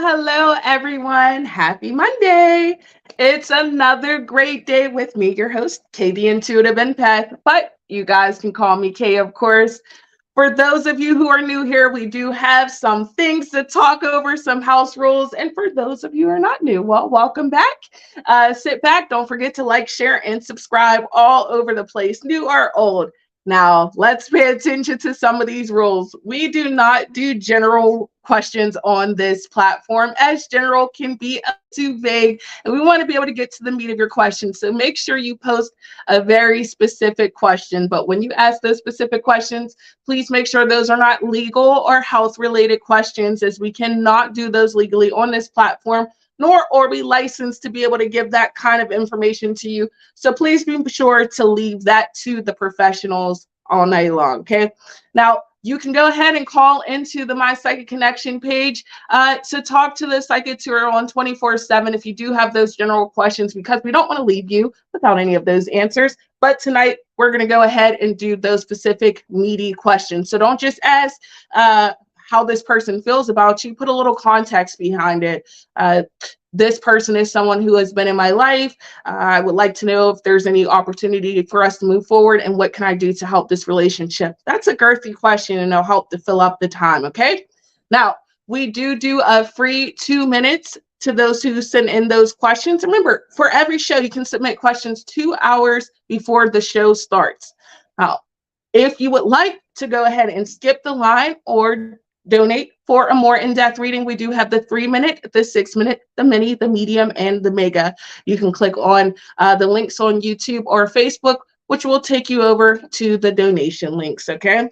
Hello, everyone. Happy Monday. It's another great day with me, your host, Kay, the Intuitive Empath, but you guys can call me Kay, of course. For those of you who are new here, we do have some things to talk over, some house rules. And for those of you who are not new, well, welcome back. Sit back. Don't forget to like, share, and subscribe all over the place, new or old. Now, let's pay attention to some of these rules. We do not do general questions on this platform, as general can be too vague, and we want to be able to get to the meat of your question. So make sure you post a very specific question. But when you ask those specific questions, please make sure those are not legal or health-related questions, as we cannot do those legally on this platform, nor are we licensed to be able to give that kind of information to you. So please be sure to leave that to the professionals all night long, okay? Now, you can go ahead and call into the My Psychic Connection page to talk to the psychics who are on 24/7 if you do have those general questions, because we don't want to leave you without any of those answers. But tonight, we're going to go ahead and do those specific meaty questions. So don't just ask how this person feels about you, put a little context behind it. This person is someone who has been in my life. I would like to know if there's any opportunity for us to move forward, and what can I do to help this relationship? That's a girthy question, and it'll help to fill up the time, okay? Now, we do a free 2 minutes to those who send in those questions. Remember, for every show, you can submit questions 2 hours before the show starts. Now, if you would like to go ahead and skip the line or donate for a more in-depth reading, we do have the 3-minute, the 6-minute, the mini, the medium, and the mega. You can click on the links on YouTube or Facebook, which will take you over to the donation links, okay?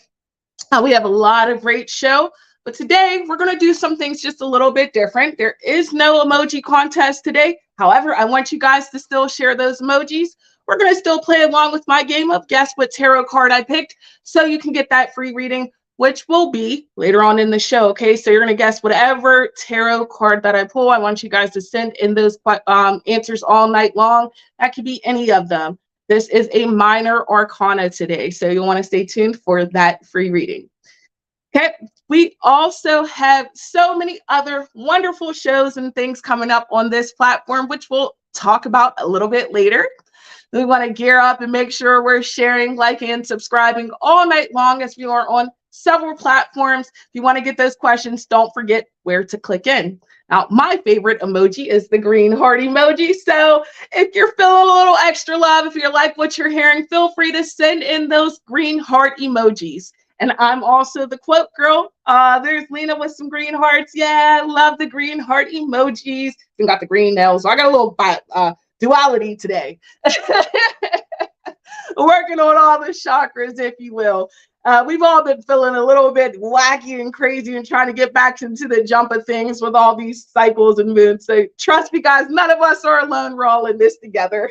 We have a lot of great show, but today we're going to do some things just a little bit different. There is no emoji contest today. However, I want you guys to still share those emojis. We're going to still play along with my game of guess what tarot card I picked, so you can get that free reading, which will be later on in the show, okay? So you're going to guess whatever tarot card that I pull. I want you guys to send in those answers all night long. That could be any of them. This is a minor arcana today, so you'll want to stay tuned for that free reading. Okay, we also have so many other wonderful shows and things coming up on this platform, which we'll talk about a little bit later. We want to gear up and make sure we're sharing, liking, and subscribing all night long, as we are on several platforms. If you want to get those questions, don't forget where to click in. Now, my favorite emoji is the green heart emoji. So if you're feeling a little extra love, if you like what you're hearing, feel free to send in those green heart emojis. And I'm also the quote girl. There's Lena with some green hearts. Yeah, I love the green heart emojis. You got the green nails. So I got a little duality today. Working on all the chakras, if you will. We've all been feeling a little bit wacky and crazy and trying to get back into the jump of things with all these cycles and moons. So trust me, guys, none of us are alone. We're all in this together.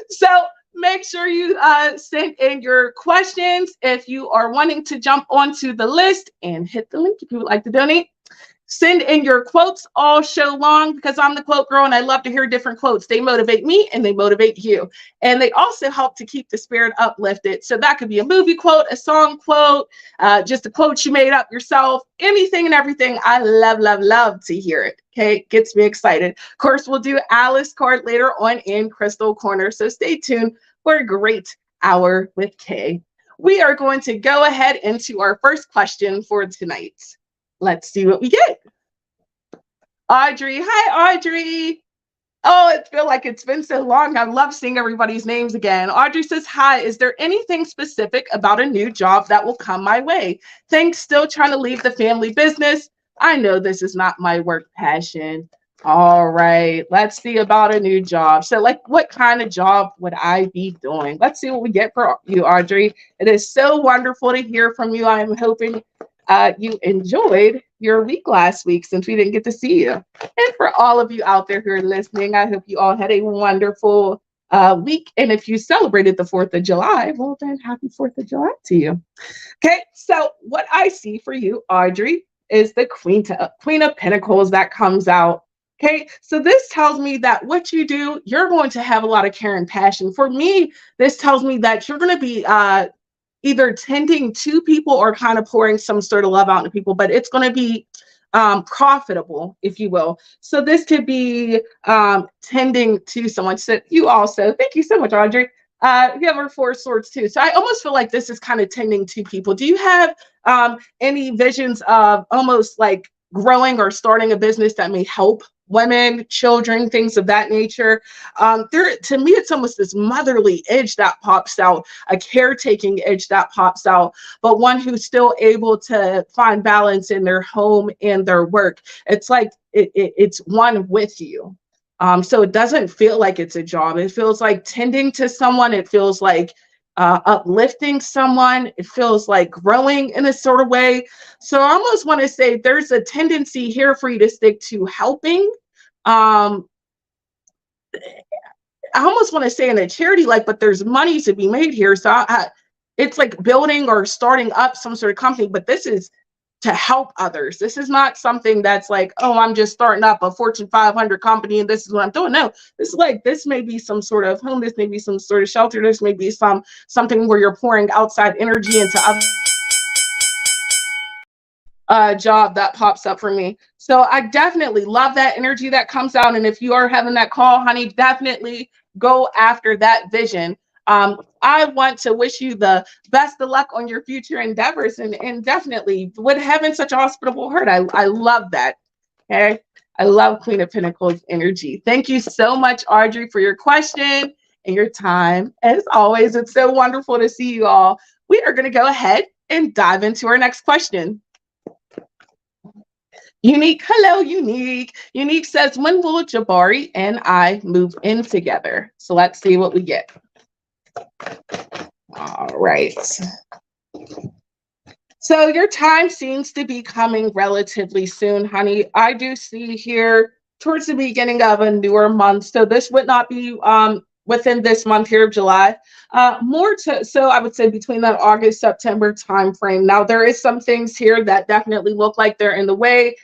So make sure you send in your questions if you are wanting to jump onto the list, and hit the link if you would like to donate. Send in your quotes all show long, because I'm the quote girl and I love to hear different quotes. They motivate me and they motivate you. And they also help to keep the spirit uplifted. So that could be a movie quote, a song quote, just a quote you made up yourself, anything and everything. I love to hear it. Okay, gets me excited. Of course, we'll do Alice card later on in Crystal Corner. So stay tuned for a great hour with Kay. We are going to go ahead into our first question for tonight. Let's see what we get. Audrey. Hi, Audrey. Oh, it feels like it's been so long. I love seeing everybody's names again. Audrey says, hi, is there anything specific about a new job that will come my way? Thanks, still trying to leave the family business. I know this is not my work passion. All right, let's see about a new job. So like, what kind of job would I be doing? Let's see what we get for you, Audrey. It is so wonderful to hear from you. I'm hoping you enjoyed your week last week, since we didn't get to see you. And for all of you out there who are listening, I hope you all had a wonderful week. And if you celebrated the 4th of July, well, then happy 4th of July to you. Okay, so what I see for you, Audrey, is the Queen of Pentacles that comes out. Okay, so this tells me that what you do, you're going to have a lot of care and passion. For me, this tells me that you're going to be either tending to people or kind of pouring some sort of love out to people, but it's going to be profitable, if you will. So this could be tending to someone. So you also, thank you so much, Audrey. You have our 4 swords too. So I almost feel like this is kind of tending to people. Do you have any visions of almost like growing or starting a business that may help women, children, things of that nature? There, to me, it's almost this motherly edge that pops out, a caretaking edge that pops out, but one who's still able to find balance in their home and their work. It's like it's one with you. So it doesn't feel like it's a job. It feels like tending to someone. It feels like uplifting someone. It feels like growing in a sort of way. So I almost want to say there's a tendency here for you to stick to helping. I almost want to say in a charity, like, but there's money to be made here. So it's like building or starting up some sort of company, but this is to help others. This is not something that's like, oh, I'm just starting up a Fortune 500 company and this is what I'm doing. No, this is like, this may be some sort of home. This may be some sort of shelter. This may be something where you're pouring outside energy into other job that pops up for me. So I definitely love that energy that comes out. And if you are having that call, honey, definitely go after that vision. I want to wish you the best of luck on your future endeavors, and definitely with having such a hospitable heart. I love that. Okay. I love Queen of Pentacles energy. Thank you so much, Audrey, for your question and your time. As always, it's so wonderful to see you all. We are going to go ahead and dive into our next question. Unique, hello, Unique. Unique says, when will Jabari and I move in together? So let's see what we get. All right. So your time seems to be coming relatively soon, honey. I do see here towards the beginning of a newer month. So this would not be within this month here of July. So I would say between that August, September timeframe. Now there is some things here that definitely look like they're in the way.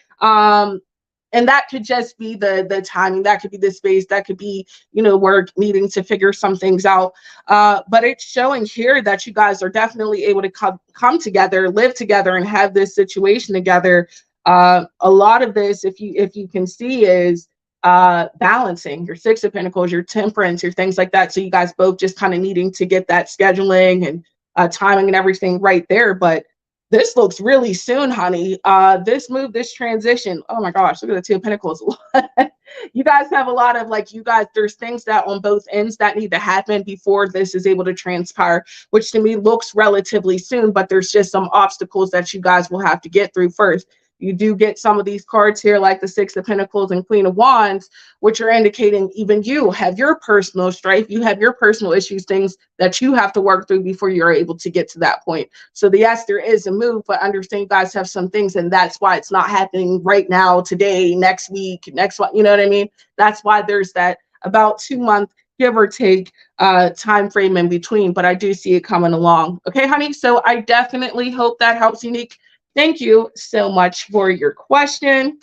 And that could just be the timing, that could be the space, that could be, work needing to figure some things out. But it's showing here that you guys are definitely able to come together, live together, and have this situation together. A lot of this, if you can see, is balancing your 6 of Pentacles, your temperance, your things like that. So you guys both just kind of needing to get that scheduling and timing and everything right there. But this looks really soon, honey. This move, this transition. Oh my gosh, look at the 2 of Pentacles. You guys have a lot of there's things that on both ends that need to happen before this is able to transpire, which to me looks relatively soon, but there's just some obstacles that you guys will have to get through first. You do get some of these cards here, like the 6 of Pentacles and Queen of Wands, which are indicating even you have your personal strife, you have your personal issues, things that you have to work through before you're able to get to that point. So yes, there is a move, but understand you guys have some things, and that's why it's not happening right now, today, next week, next one. You know what I mean? That's why there's that about 2-month, give or take, time frame in between, but I do see it coming along. Okay, honey? So I definitely hope that helps, Unique. Thank you so much for your question.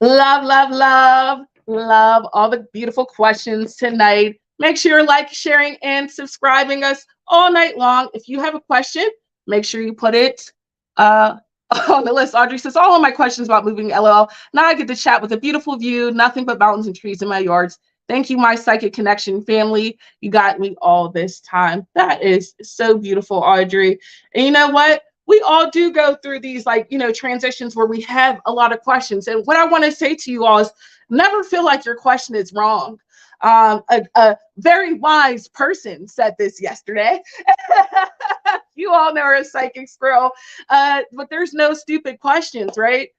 Love, love, love, love all the beautiful questions tonight. Make sure you're sharing, and subscribing us all night long. If you have a question, make sure you put it on the list. Audrey says, all of my questions about moving, LOL. Now I get to chat with a beautiful view, nothing but mountains and trees in my yards. Thank you, my Psychic Connection family. You got me all this time. That is so beautiful, Audrey. And you know what? We all do go through these transitions where we have a lot of questions. And what I want to say to you all is never feel like your question is wrong. A very wise person said this yesterday. You all know her as Psychic Squirrel, but there's no stupid questions, right?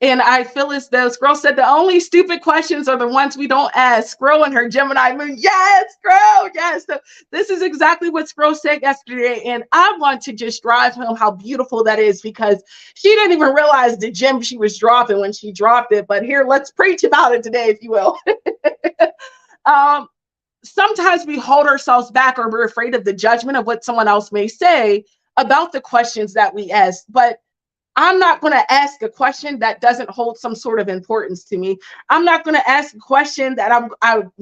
And I feel as though Squirrel said the only stupid questions are the ones we don't ask. Squirrel and her Gemini moon. Yes, Squirrel. Yes. So this is exactly what Squirrel said yesterday. And I want to just drive home how beautiful that is, because she didn't even realize the gem she was dropping when she dropped it. But here, let's preach about it today, if you will. sometimes we hold ourselves back, or we're afraid of the judgment of what someone else may say about the questions that we ask. But I'm not going to ask a question that doesn't hold some sort of importance to me. I'm not going to ask a question that I'm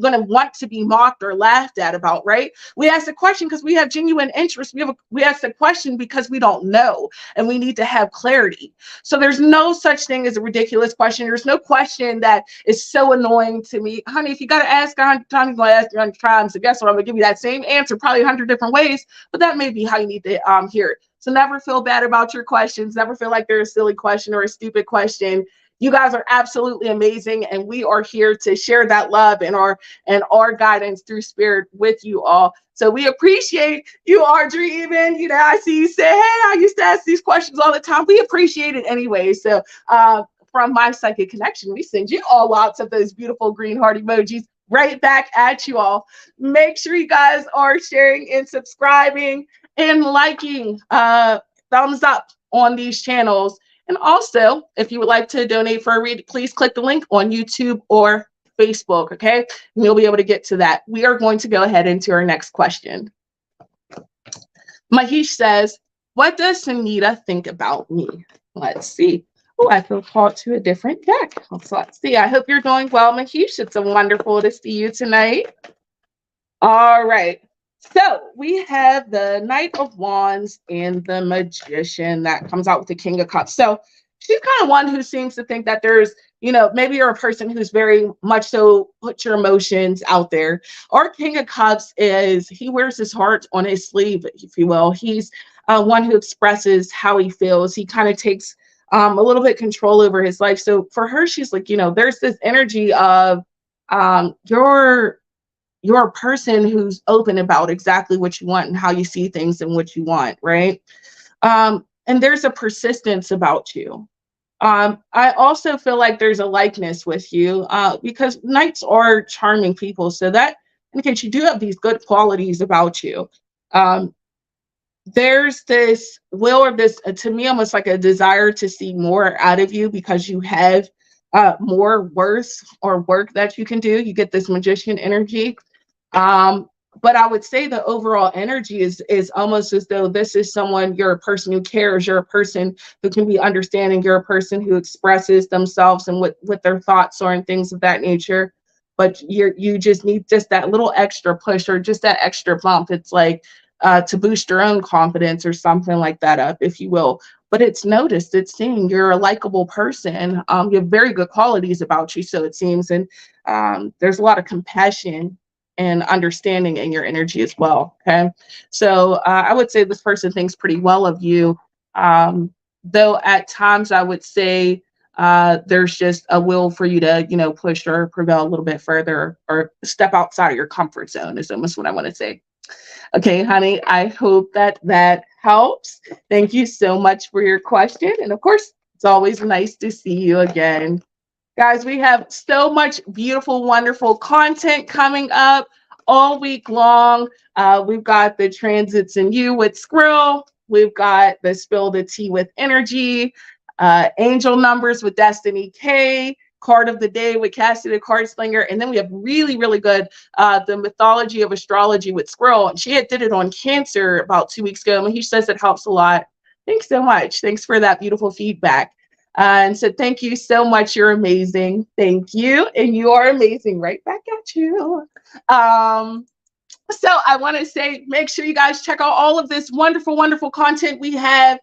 going to want to be mocked or laughed at about, right? We ask a question because we have genuine interest. We ask a question because we don't know and we need to have clarity. So there's no such thing as a ridiculous question. There's no question that is so annoying to me. Honey, if you got to ask 100 times, you're going to ask 100 times. So guess what? I'm going to give you that same answer, probably 100 different ways, but that may be how you need to hear it. So never feel bad about your questions. Never feel like they're a silly question or a stupid question. You guys are absolutely amazing, and we are here to share that love and our guidance through spirit with you all. So we appreciate you, Audrey. Even I see you say, "Hey, I used to ask these questions all the time." We appreciate it anyway. So from My Psychic Connection, we send you all lots of those beautiful green heart emojis right back at you all. Make sure you guys are sharing and subscribing and liking, thumbs up on these channels. And also, if you would like to donate for a read, please click the link on YouTube or Facebook, okay? And you'll be able to get to that. We are going to go ahead into our next question. Mahesh says, what does Sunita think about me? Let's see. Oh, I feel called to a different deck. So let's see. I hope you're doing well, Mahesh. It's wonderful to see you tonight. All right. So we have the Knight of Wands and the Magician that comes out with the King of Cups. So she's kind of one who seems to think that there's, maybe you're a person who's very much so put your emotions out there. Our King of Cups he wears his heart on his sleeve, if you will. He's one who expresses how he feels. He kind of takes a little bit control over his life. So for her, she's like, there's this energy of you're a person who's open about exactly what you want and how you see things and what you want, right? And there's a persistence about you. I also feel like there's a likeness with you because knights are charming people. So that indicates you do have these good qualities about you. There's this will, or this, to me, almost like a desire to see more out of you because you have more worth or work that you can do. You get this magician energy. But I would say the overall energy is almost as though this is someone, you're a person who cares, you're a person who can be understanding, you're a person who expresses themselves and what their thoughts are and things of that nature. But you just need just that little extra push or just that extra bump. It's like to boost your own confidence or something like that up, if you will. But it's noticed, it's seen. You're a likable person. You have very good qualities about you, so it seems. And there's a lot of compassion and understanding in your energy as well. Okay. So I would say this person thinks pretty well of you. Though at times I would say there's just a will for you to, push or prevail a little bit further or step outside of your comfort zone is almost what I want to say. Okay, honey, I hope that helps. Thank you so much for your question. And of course, it's always nice to see you again. Guys, we have so much beautiful, wonderful content coming up all week long. We've got the transits in you with Squirrel. We've got the Spill the Tea with Energy, Angel Numbers with Destiny K, Card of the Day with Cassie the Card Slinger. And then we have really, really good, the Mythology of Astrology with Squirrel. And she did it on Cancer about 2 weeks ago. And he says it helps a lot. Thanks so much. Thanks for that beautiful feedback. And so thank you so much. You're amazing. Thank you. And you are amazing right back at you. So I want to say, make sure you guys check out all of this wonderful, wonderful content we have.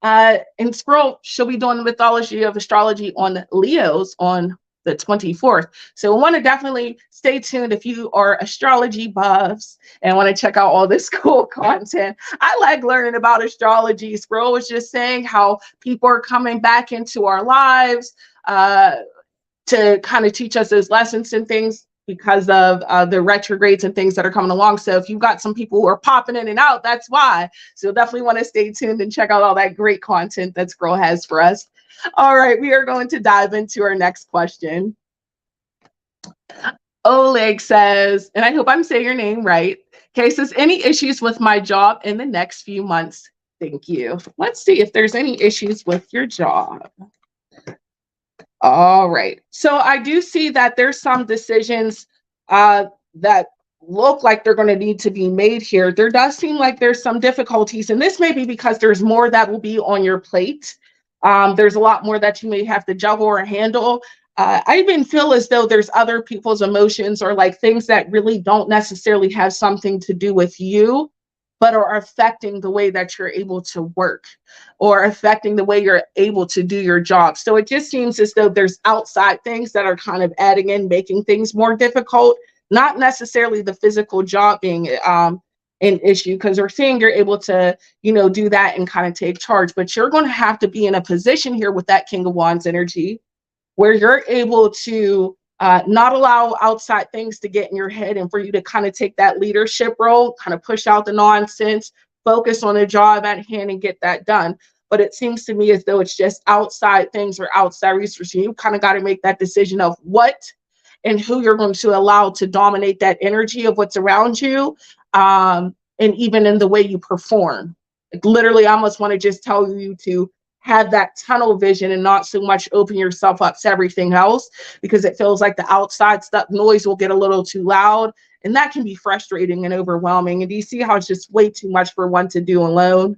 And Squirrel, she'll be doing the Mythology of Astrology on Leos on the 24th. So we want to definitely stay tuned if you are astrology buffs and want to check out all this cool content. I like learning about astrology. Squirrel was just saying how people are coming back into our lives to kind of teach us those lessons and things because of the retrogrades and things that are coming along. So if you've got some people who are popping in and out, that's why. So definitely want to stay tuned and check out all that great content that Squirrel has for us. All right, we are going to dive into our next question. Oleg says, and I hope I'm saying your name right. Okay, says, any issues with my job in the next few months? Thank you. Let's see if there's any issues with your job. All right. So I do see that there's some decisions that look like they're going to need to be made here, there does seem like there's some difficulties. And this may be because there's more that will be on your plate. There's a lot more that you may have to juggle or handle. I even feel as though there's other people's emotions or like things that really don't necessarily have something to do with you, but are affecting the way that you're able to work or affecting the way you're able to do your job. So it just seems as though there's outside things that are kind of adding in, making things more difficult, not necessarily the physical job being an issue, because we're seeing you're able to, do that and kind of take charge. But you're going to have to be in a position here with that King of Wands energy where you're able to not allow outside things to get in your head, and for you to kind of take that leadership role, kind of push out the nonsense, focus on the job at hand and get that done. But it seems to me as though it's just outside things or outside resources. You kind of got to make that decision of what and who you're going to allow to dominate that energy of what's around you, and even in the way you perform. Like literally, I almost want to just tell you to have that tunnel vision and not so much open yourself up to everything else, because it feels like the outside stuff noise will get a little too loud, and that can be frustrating and overwhelming. And do you see how it's just way too much for one to do alone?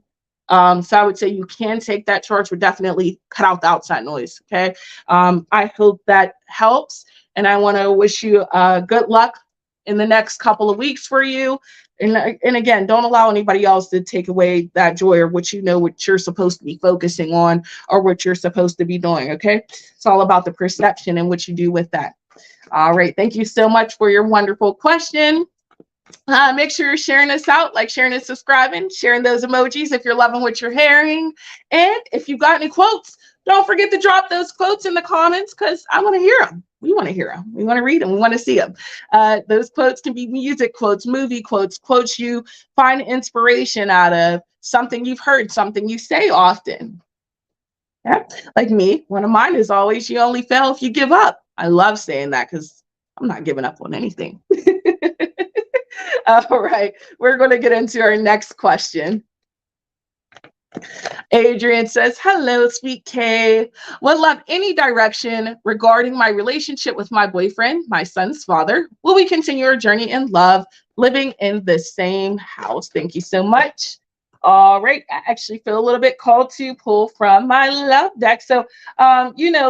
So I would say you can take that charge, but definitely cut out the outside noise. Okay. I hope that helps. And I want to wish you good luck in the next couple of weeks for you. And again, don't allow anybody else to take away that joy or what you're supposed to be focusing on or what you're supposed to be doing. Okay. It's all about the perception and what you do with that. All right. Thank you so much for your wonderful question. Make sure you're sharing this out, like sharing and subscribing, sharing those emojis if you're loving what you're hearing. And if you've got any quotes, don't forget to drop those quotes in the comments, because I want to hear them. We want to hear them. We want to read them. We want to see them. Those quotes can be music quotes, movie quotes, quotes you find inspiration out of, something you've heard, something you say often. Yeah. Like me, one of mine is always, you only fail if you give up. I love saying that because I'm not giving up on anything. All right, we're going to get into our next question. Adrian says, hello, sweet Kay. Would love any direction regarding my relationship with my boyfriend, my son's father. Will we continue our journey in love, living in the same house? Thank you so much. All right, I actually feel a little bit called to pull from my love deck. So,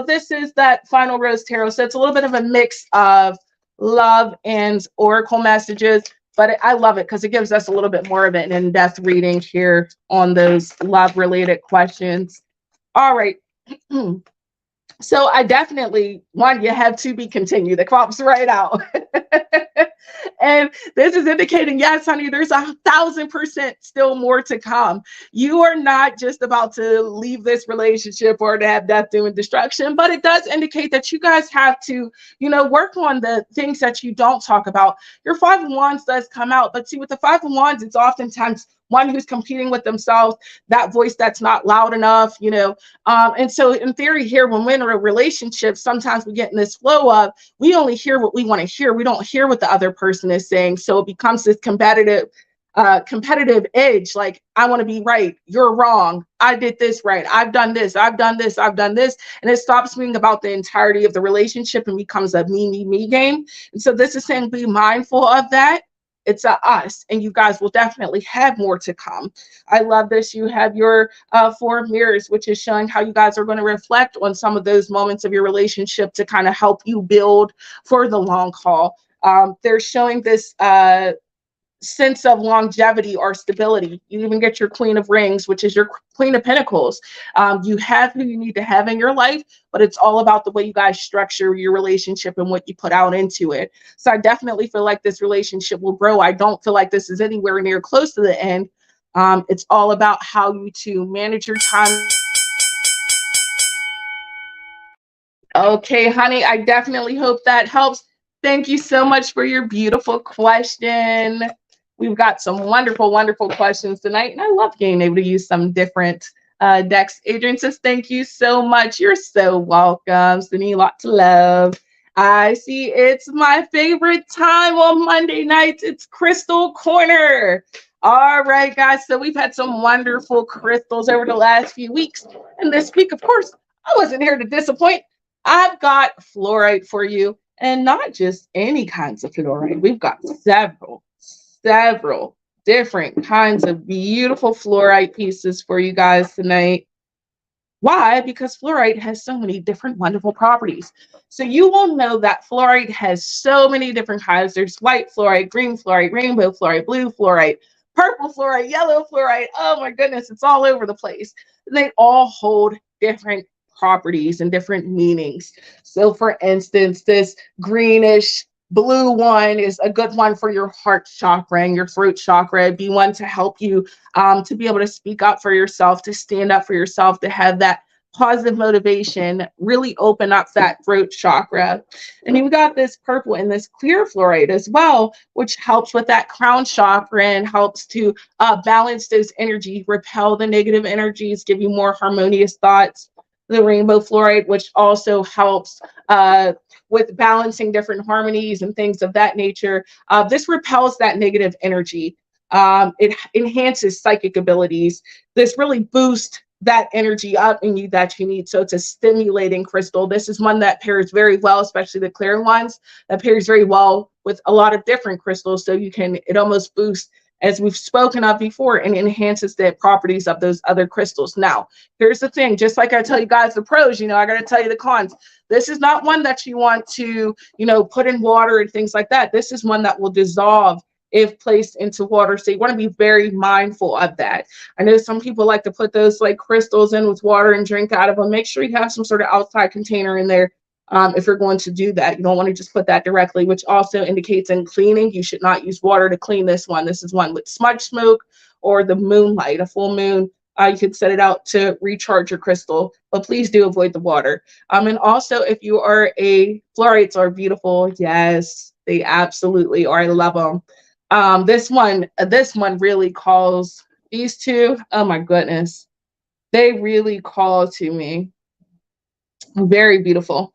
this is that Final Rose Tarot. So it's a little bit of a mix of love and oracle messages. But I love it because it gives us a little bit more of an in-depth reading here on those love-related questions. All right. So I definitely want you have to be continued. That pops right out. And this is indicating, yes, honey, there's 1,000% still more to come. You are not just about to leave this relationship or to have death, doom, and destruction, but it does indicate that you guys have to, work on the things that you don't talk about. Your Five of Wands does come out, but see, with the Five of Wands, it's oftentimes one who's competing with themselves, that voice that's not loud enough, and so in theory here, when we're in a relationship, sometimes we get in this flow of, we only hear what we want to hear. We don't hear what the other person is saying. So it becomes this competitive edge. Like, I want to be right. You're wrong. I did this right. I've done this. I've done this. I've done this. And it stops being about the entirety of the relationship and becomes a me game. And so this is saying, be mindful of that. It's a us, and you guys will definitely have more to come. I love this. You have your Four of Mirrors, which is showing how you guys are going to reflect on some of those moments of your relationship to kind of help you build for the long haul. They're showing this sense of longevity or stability. You even get your Queen of Rings, which is your Queen of Pentacles. You have who you need to have in your life, but it's all about the way you guys structure your relationship and what you put out into it. So I definitely feel like this relationship will grow. I don't feel like this is anywhere near close to the end. It's all about how you two manage your time. Okay, honey, I definitely hope that helps. Thank you so much for your beautiful question. We've got some wonderful, wonderful questions tonight, and I love being able to use some different decks. Adrian says, thank you so much. You're so welcome. Sending lots of love. I see it's my favorite time on Monday nights. It's Crystal Corner. All right, guys. So we've had some wonderful crystals over the last few weeks. And this week, of course, I wasn't here to disappoint. I've got fluorite for you. And not just any kinds of fluoride. We've got several different kinds of beautiful fluoride pieces for you guys tonight. Why? Because fluoride has so many different wonderful properties. So you will know that fluoride has so many different kinds. There's white fluoride, green fluoride, rainbow fluoride, blue fluoride, purple fluoride, yellow fluoride. Oh my goodness, it's all over the place. And they all hold different properties and different meanings. So for instance, this greenish blue one is a good one for your heart chakra and your throat chakra. It'd be one to help you to be able to speak up for yourself, to stand up for yourself, to have that positive motivation, really open up that throat chakra. And you've got this purple and this clear fluoride as well, which helps with that crown chakra and helps to balance those energies, repel the negative energies, give you more harmonious thoughts. The rainbow fluoride, which also helps with balancing different harmonies and things of that nature. This repels that negative energy. It enhances psychic abilities. This really boosts that energy up in you that you need. So it's a stimulating crystal. This is one that pairs very well, especially the clear ones, that pairs very well with a lot of different crystals. So it almost boosts, as we've spoken of before, and enhances the properties of those other crystals. Now, here's the thing, just like I tell you guys the pros, I got to tell you the cons. This is not one that you want to, put in water and things like that. This is one that will dissolve if placed into water. So you want to be very mindful of that. I know some people like to put those like crystals in with water and drink out of them. Make sure you have some sort of outside container in there. If you're going to do that, you don't want to just put that directly, which also indicates in cleaning, you should not use water to clean this one. This is one with smudge smoke or the moonlight, a full moon. You could set it out to recharge your crystal, but please do avoid the water. And also, if you are fluorides are beautiful. Yes, they absolutely are. I love them. This one really calls, these two, oh my goodness, they really call to me. Very beautiful.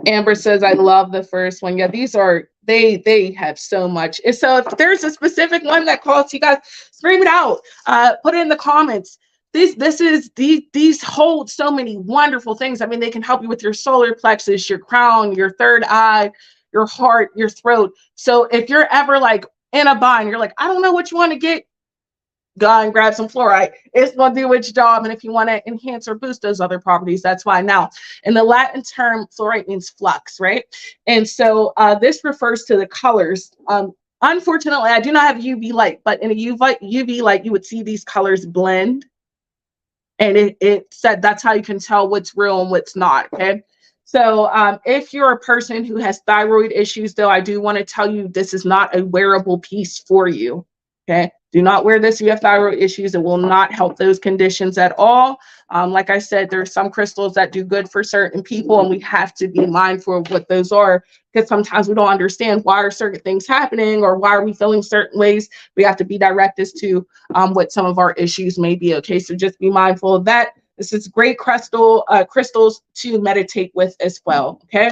Amber says, I love the first one. Yeah, these are, they have so much. And so if there's a specific one that calls, you guys scream it out, put it in the comments. These hold so many wonderful things. I mean, they can help you with your solar plexus, your crown, your third eye, your heart, your throat. So if you're ever like in a bind, you're like, I don't know what you want to get, go and grab some fluoride. It's going to do its job. And if you want to enhance or boost those other properties, that's fine. Now, in the Latin term, fluoride means flux, right? And so this refers to the colors. Unfortunately, I do not have UV light, but in a UV light, you would see these colors blend. And it said that's how you can tell what's real and what's not, okay? So if you're a person who has thyroid issues, though, I do want to tell you this is not a wearable piece for you, okay? Do not wear this if you have thyroid issues. It will not help those conditions at all. Like I said, there are some crystals that do good for certain people, and we have to be mindful of what those are, because sometimes we don't understand why are certain things happening or why are we feeling certain ways. We have to be direct as to what some of our issues may be, okay? So just be mindful of that. This is great crystals to meditate with as well, okay?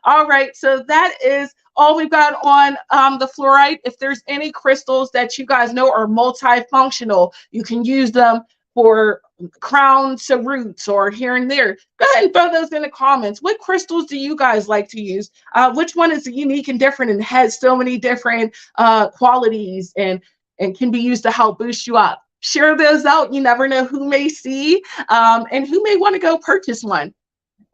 All right, so that is all we've got on the fluoride. If there's any crystals that you guys know are multifunctional, you can use them for crowns to roots or here and there. Go ahead and throw those in the comments. What crystals do you guys like to use? Which one is unique and different and has so many different qualities and can be used to help boost you up? Share those out. You never know who may see and who may want to go purchase one.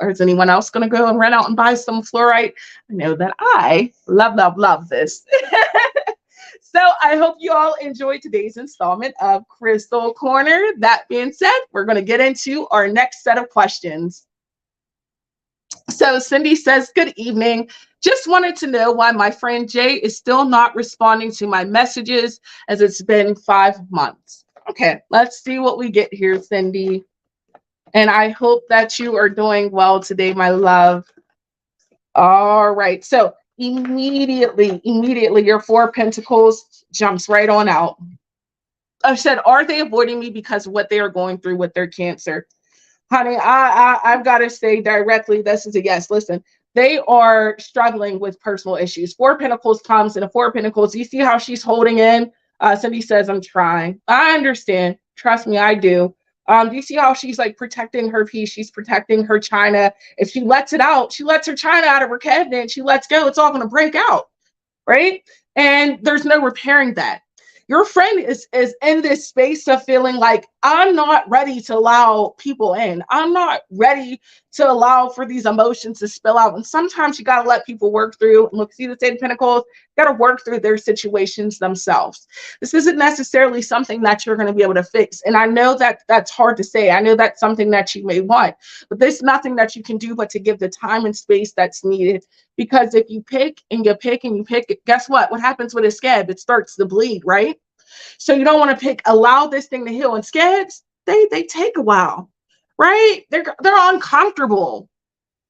Or is anyone else going to go and run out and buy some fluoride? I know that I love this. So I hope you all enjoyed today's installment of Crystal Corner. That being said, we're going to get into our next set of questions. So Cindy says, good evening. Just wanted to know why my friend Jay is still not responding to my messages as it's been 5 months. Okay, let's see what we get here, Cindy. And I hope that you are doing well today, my love. All right. So immediately, your 4 of Pentacles jumps right on out. I said, are they avoiding me because of what they are going through with their cancer? Honey, I've got to say directly, this is a yes. Listen, they are struggling with personal issues. 4 of Pentacles comes, and the 4 of Pentacles, you see how she's holding in? Cindy says, I'm trying. I understand. Trust me, I do. Do you see how she's like protecting her peace? She's protecting her china. If she lets it out, she lets her china out of her cabinet, she lets go, it's all going to break out, right? And there's no repairing that. Your friend is in this space of feeling like, I'm not ready to allow people in. I'm not ready to allow for these emotions to spill out. And sometimes you got to let people work through. Look, see the Eight of Pentacles, got to work through their situations themselves. This isn't necessarily something that you're going to be able to fix. And I know that that's hard to say. I know that's something that you may want, but there's nothing that you can do but to give the time and space that's needed. Because if you pick and you pick and you pick, guess what? What happens with a scab? It starts to bleed, right? So you don't want to pick, allow this thing to heal. And scabs, they take a while, right? They're uncomfortable.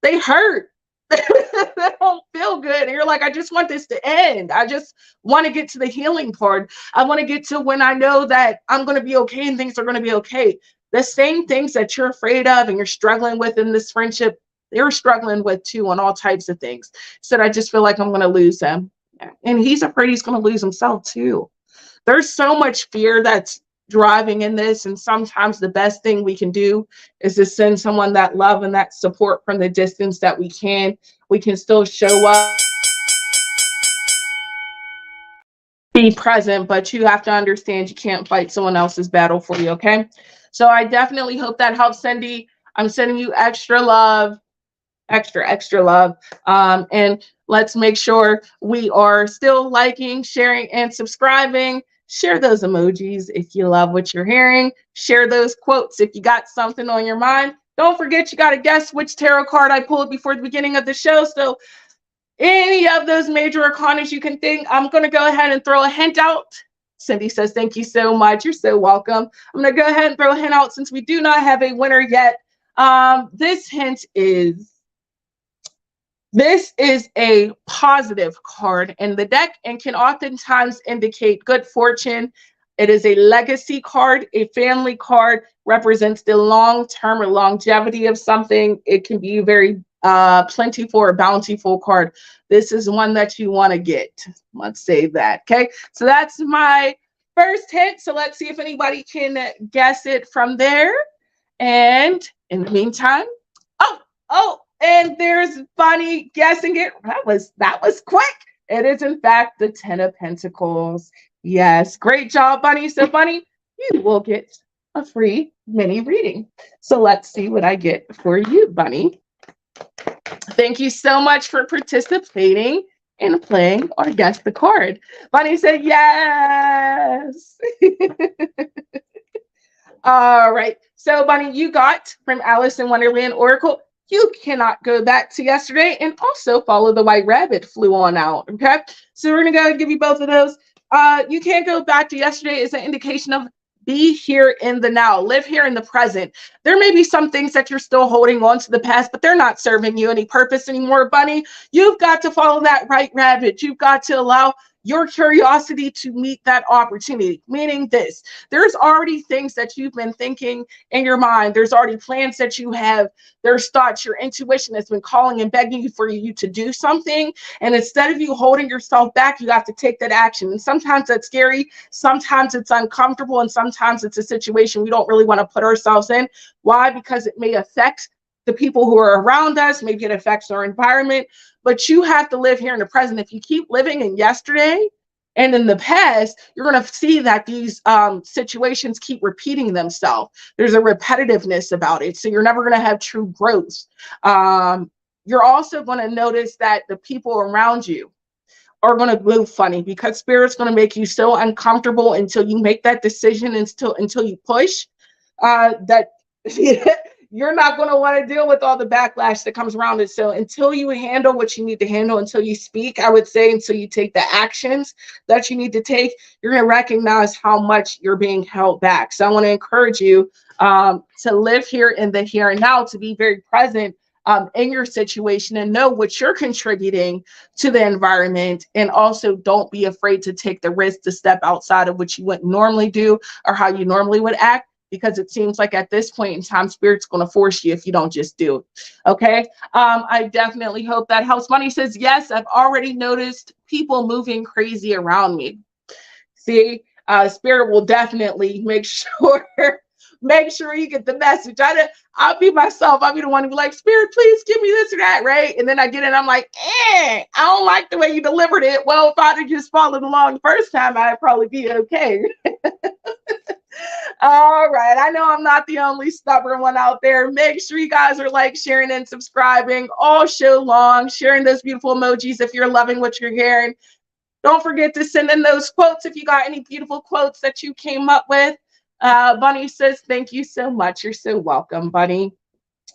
They hurt. They don't feel good. And you're like, I just want this to end. I just want to get to the healing part. I want to get to when I know that I'm going to be okay and things are going to be okay. The same things that you're afraid of and you're struggling with in this friendship, they're struggling with too on all types of things. So I just feel like I'm going to lose them. And he's afraid he's going to lose himself too. There's so much fear that's driving in this. And sometimes the best thing we can do is to send someone that love and that support from the distance that we can. We can still show up, be present, but you have to understand you can't fight someone else's battle for you, okay? So I definitely hope that helps, Cindy. I'm sending you extra love, extra love. And let's make sure we are still liking, sharing, and subscribing. Share those emojis if you love what you're hearing. Share those quotes if you got something on your mind. Don't forget, you got to guess which tarot card I pulled before the beginning of the show. So any of those major arcanas you can think, I'm going to go ahead and throw a hint out. Cindy says, thank you so much. You're so welcome. I'm going to go ahead and throw a hint out since we do not have a winner yet. This hint is, this is a positive card in the deck and can oftentimes indicate good fortune. It is a legacy card, a family card, represents the long-term or longevity of something. It can be very plentiful or bountiful card. This is one that you want to get. Let's say that. Okay, so that's my first hint. So let's see if anybody can guess it from there. And in the meantime, and there's Bunny guessing it. That was quick. It is in fact the 10 of Pentacles. Yes, great job, Bunny. So Bunny, you will get a free mini reading. So let's see what I get for you, Bunny. Thank you so much for participating in playing or guess the card. Bunny said yes. All right. So Bunny, you got from Alice in Wonderland Oracle, you cannot go back to yesterday and also follow the white rabbit flew on out. Okay. So we're going to go and give you both of those. You can't go back to yesterday is an indication of be here in the now, live here in the present. There may be some things that you're still holding on to the past, but they're not serving you any purpose anymore, Bunny. You've got to follow that right rabbit. You've got to allow your curiosity to meet that opportunity, meaning this, there's already things that you've been thinking in your mind. There's already plans that you have. There's thoughts, your intuition has been calling and begging you for you to do something. And instead of you holding yourself back, you have to take that action. And sometimes that's scary. Sometimes it's uncomfortable. And sometimes it's a situation we don't really want to put ourselves in. Why? Because it may affect the people who are around us, maybe it affects our environment, but you have to live here in the present. If you keep living in yesterday and in the past, you're going to see that these situations keep repeating themselves. There's a repetitiveness about it. So you're never going to have true growth. You're also going to notice that the people around you are going to move funny because spirit's going to make you so uncomfortable until you make that decision, until you push that you're not going to want to deal with all the backlash that comes around it. So until you handle what you need to handle, until you speak, I would say, until you take the actions that you need to take, you're going to recognize how much you're being held back. So I want to encourage you to live here in the here and now, to be very present in your situation and know what you're contributing to the environment. And also don't be afraid to take the risk to step outside of what you wouldn't normally do or how you normally would act. Because it seems like at this point in time, spirit's going to force you if you don't just do it. Okay. I definitely hope that helps. Money says, yes, I've already noticed people moving crazy around me. See, spirit will definitely make sure Make sure you get the message. I'll be myself. I'll be the one to be like, Spirit, please give me this or that, right? And then I get it. I'm like, I don't like the way you delivered it. Well, if I'd have just followed along the first time, I'd probably be okay. All right. I know I'm not the only stubborn one out there. Make sure you guys are like, sharing, and subscribing all show long, sharing those beautiful emojis if you're loving what you're hearing. Don't forget to send in those quotes if you got any beautiful quotes that you came up with. Bunny says, thank you so much. You're so welcome, Bunny.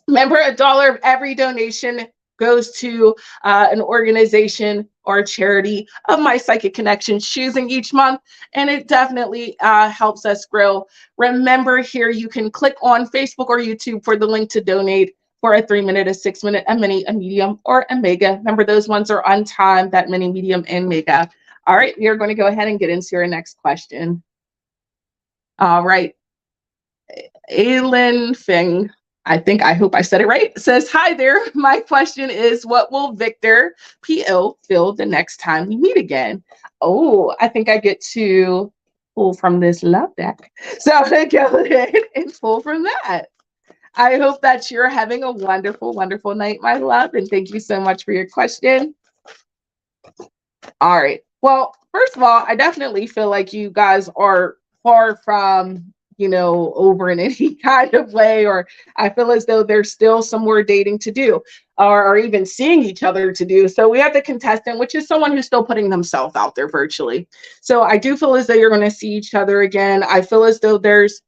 Remember, $1 of every donation goes to an organization or a charity of my psychic connections choosing each month, and it definitely helps us grow. Remember, here you can click on Facebook or YouTube for the link to donate for a 3-minute, a 6-minute, a mini, a medium, or a mega. Remember, those ones are on time, that mini, medium, and mega. All right, we are going to go ahead and get into our next question. All right. Aylin Fing, I hope I said it right, says, hi there. My question is, what will Victor P.O. feel the next time we meet again? Oh, I think I get to pull from this love deck. So I'm going to go ahead and pull from that. I hope that you're having a wonderful, wonderful night, my love. And thank you so much for your question. All right. Well, first of all, I definitely feel like you guys are far from, over in any kind of way, or I feel as though there's still some more dating to do, or even seeing each other to do. So we have the contestant, which is someone who's still putting themselves out there virtually. So I do feel as though you're going to see each other again. I feel as though there's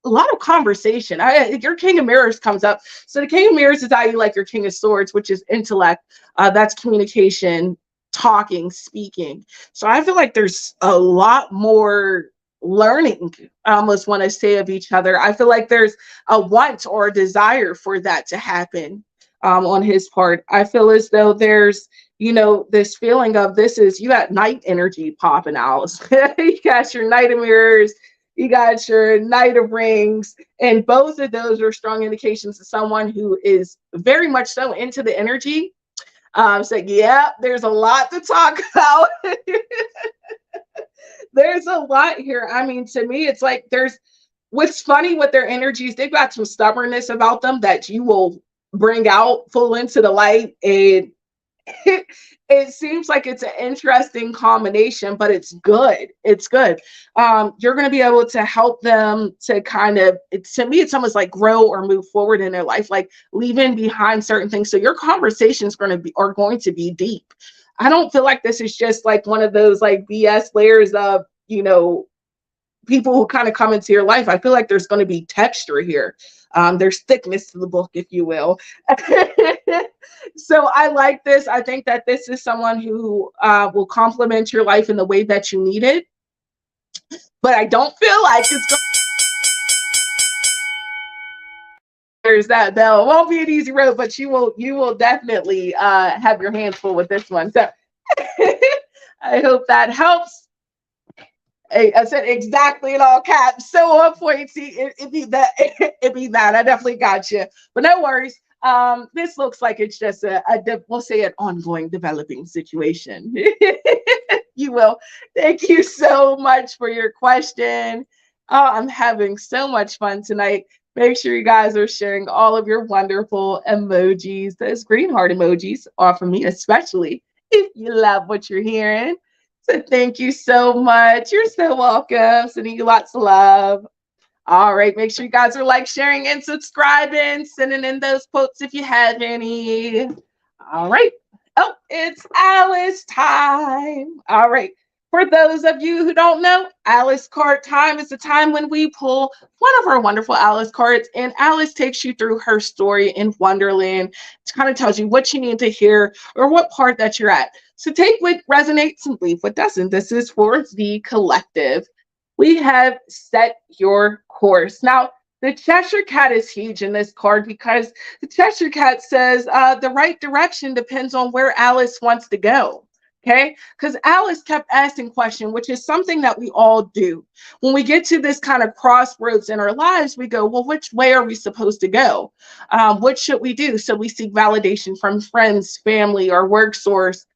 a lot of conversation. Your King of Mirrors comes up. So the King of Mirrors is how you like your King of Swords, which is intellect. That's communication, talking, speaking. So I feel like there's a lot more learning, I almost want to say, of each other. I feel like there's a want or a desire for that to happen on his part. I feel as though there's, this feeling of you got night energy popping out. You got your Knight of Mirrors, you got your Knight of Rings, and both of those are strong indications of someone who is very much so into the energy. So yeah, there's a lot to talk about. There's a lot here. I mean, to me, it's like what's funny with their energies, they've got some stubbornness about them that you will bring out full into the light. And it seems like it's an interesting combination, but it's good. It's good. You're going to be able to help them to to me, it's almost like grow or move forward in their life, like leaving behind certain things. So your conversations are going to be deep. I don't feel like this is just like one of those like BS layers of, people who kind of come into your life. I feel like there's going to be texture here. There's thickness to the book, if you will. So I like this. I think that this is someone who will complement your life in the way that you need it. But I don't feel like it's going. There's that bell. It won't be an easy road, but you will definitely have your hands full with this one. So I hope that helps. I said exactly in all caps. So on point. See, it be that. It be that. I definitely got you. But no worries. This looks like it's just we'll say an ongoing developing situation. You will. Thank you so much for your question. Oh, I'm having so much fun tonight. Make sure you guys are sharing all of your wonderful emojis. Those green heart emojis are for me, especially if you love what you're hearing. So thank you so much. You're so welcome. Sending you lots of love. All right. Make sure you guys are like, sharing, and subscribing. Sending in those quotes if you have any. All right. Oh, it's Alice time. All right. For those of you who don't know, Alice card time is the time when we pull one of our wonderful Alice cards, and Alice takes you through her story in Wonderland. It kind of tells you what you need to hear or what part that you're at. So take what resonates and leave what doesn't. This is for the collective. We have set your course. Now, the Cheshire Cat is huge in this card because the Cheshire Cat says the right direction depends on where Alice wants to go. Okay, because Alice kept asking questions, which is something that we all do. When we get to this kind of crossroads in our lives, we go, well, which way are we supposed to go? What should we do? So we seek validation from friends, family, or work source.